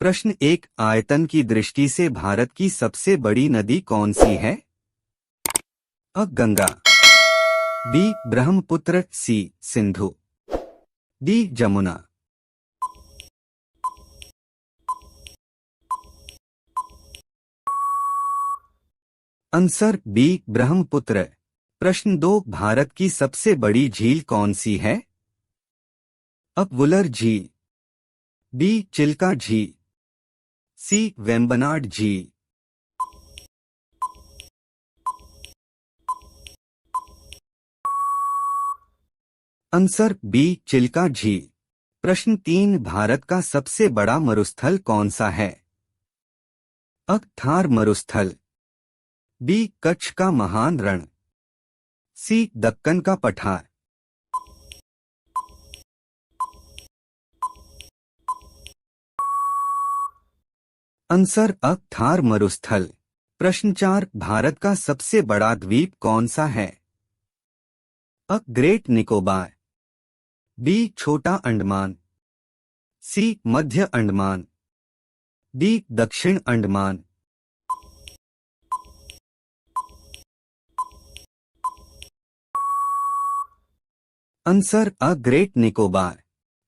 प्रश्न एक, आयतन की दृष्टि से भारत की सबसे बड़ी नदी कौन सी है? अ Ganga, B Brahmaputra, C Sindhu, D Jamuna. Answer B Brahmaputra. प्रश्न दो, भारत की सबसे बड़ी झील कौन सी है? अ वुलर झील, बी चिल्का झील, सी वेम्बनाड झील। आंसर बी चिल्का झील। प्रश्न तीन, भारत का सबसे बड़ा मरुस्थल कौन सा है? अ थार मरुस्थल, बी कच्छ का महान रण, सी दक्कन का पठार। आंसर अ थार मरुस्थल। प्रश्न चार, भारत का सबसे बड़ा द्वीप कौन सा है? अ ग्रेट निकोबार, बी छोटा अंडमान, सी मध्य अंडमान, डी दक्षिण Andaman. Answer a great Nicobar.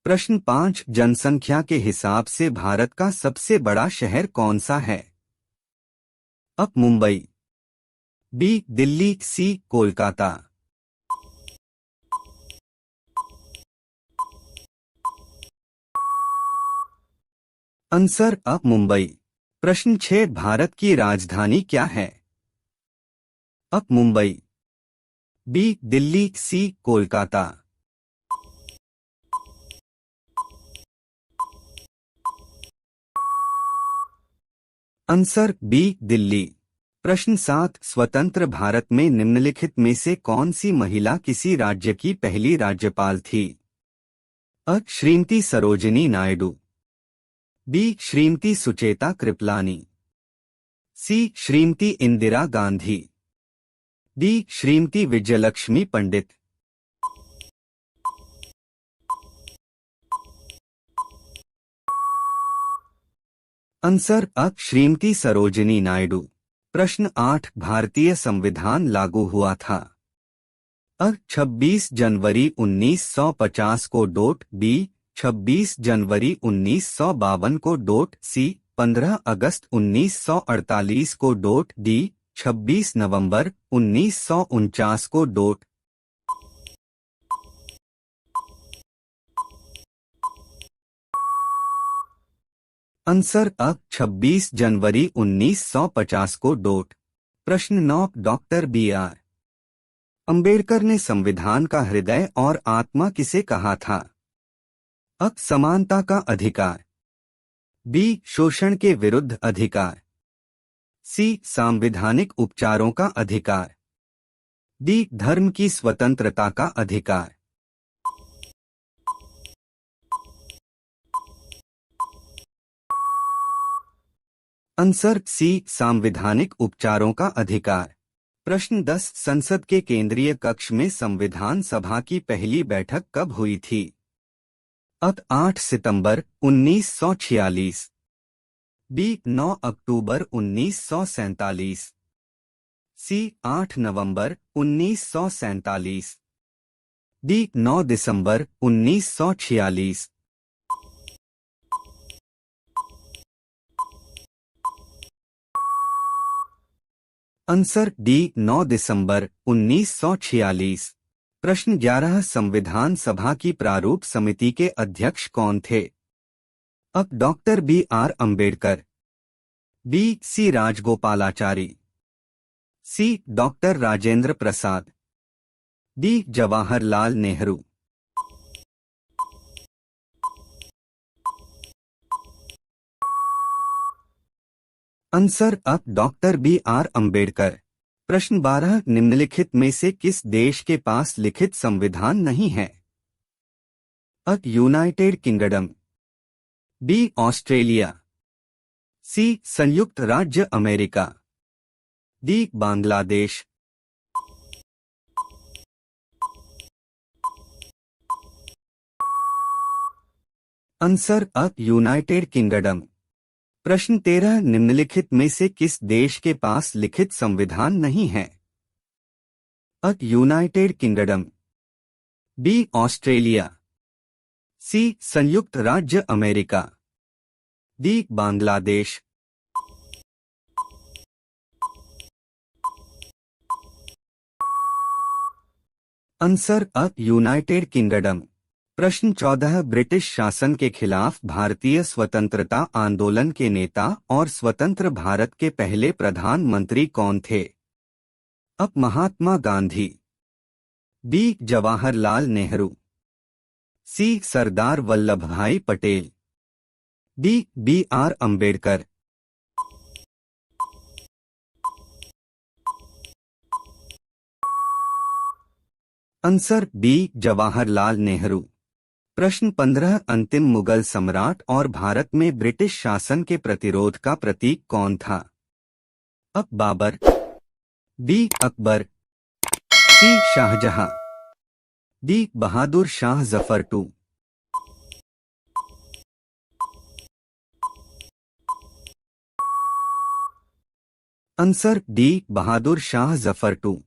प्रश्न पाँच, जनसंख्या के हिसाब से भारत का सबसे बड़ा शहर कौन सा है? अ Mumbai, B Delhi, C Kolkata. Answer अ मुंबई। प्रश्न छह, भारत की राजधानी क्या है? अ Mumbai, B Delhi, C Kolkata. Answer B Delhi. प्रश्न सात, स्वतंत्र भारत में निम्नलिखित में से कौन सी महिला किसी राज्य की पहली राज्यपाल थी? अ श्रीमती सरोजिनी नायडू, बी श्रीमती सुचेता कृपलानी, सी श्रीमती इंदिरा गांधी, डी श्रीमती विजयलक्ष्मी पंडित। आंसर अ श्रीमती सरोजिनी नायडू। प्रश्न आठ, भारतीय संविधान लागू हुआ था? अ 26 जनवरी 1950 को, डोट बी 26 जनवरी 1952 को, डोट सी 15 अगस्त 1948 को, डोट डी 26 नवंबर 1949 को, डोट। आंसर अ 26 जनवरी 1950 को, डोट। प्रश्न नौ, डॉक्टर बी आर अंबेडकर ने संविधान का हृदय और आत्मा किसे कहा था? अ समानता का अधिकार, बी शोषण के विरुद्ध अधिकार, सी सांविधानिक उपचारों का अधिकार, डी धर्म की स्वतंत्रता का अधिकार। आंसर सी सांविधानिक उपचारों का अधिकार। प्रश्न 10, संसद के केंद्रीय कक्ष में संविधान सभा की पहली बैठक कब हुई थी? अ 8 सितंबर 1946, बी 9 अक्टूबर 1947, सी 8 नवंबर 1947, डी 9 दिसंबर 1946। आंसर डी 9 दिसंबर 1946। प्रश्न 11, संविधान सभा की प्रारूप समिति के अध्यक्ष कौन थे? अ doctor B R Ambedkar, B C Rajagopalachari, C doctor Rajendra Prasad, D Jawaharlal Nehru. Answer अ डॉक्टर बी आर अंबेडकर। प्रश्न 12, निम्नलिखित में से किस देश के पास लिखित संविधान नहीं है? अ United Kingdom, B Australia, C संयुक्त राज्य अमेरिका, डी बांग्लादेश। आंसर अ यूनाइटेड किंगडम। प्रश्न 13 निम्नलिखित में से किस देश के पास लिखित संविधान नहीं है? अ. United Kingdom, B. Australia, C. संयुक्त राज्य अमेरिका, डी. बांग्लादेश। आंसर अ. United Kingdom. प्रश्न 14 ब्रिटिश शासन के खिलाफ भारतीय स्वतंत्रता आंदोलन के नेता और स्वतंत्र भारत के पहले प्रधानमंत्री कौन थे? अ. Mahatma Gandhi, B. Jawaharlal Nehru, C. Sardar Vallabh Bhai Patel, D. B. R. Ambedkar. Answer B. Jawaharlal Nehru. प्रश्न 15 अंतिम मुगल सम्राट और भारत में ब्रिटिश शासन के प्रतिरोध का प्रतीक कौन था? अ. Babar, B. Akbar, C. Shahjahan, D. Bahadur Shah Zafar two. Answer D. Bahadur Shah Zafar to.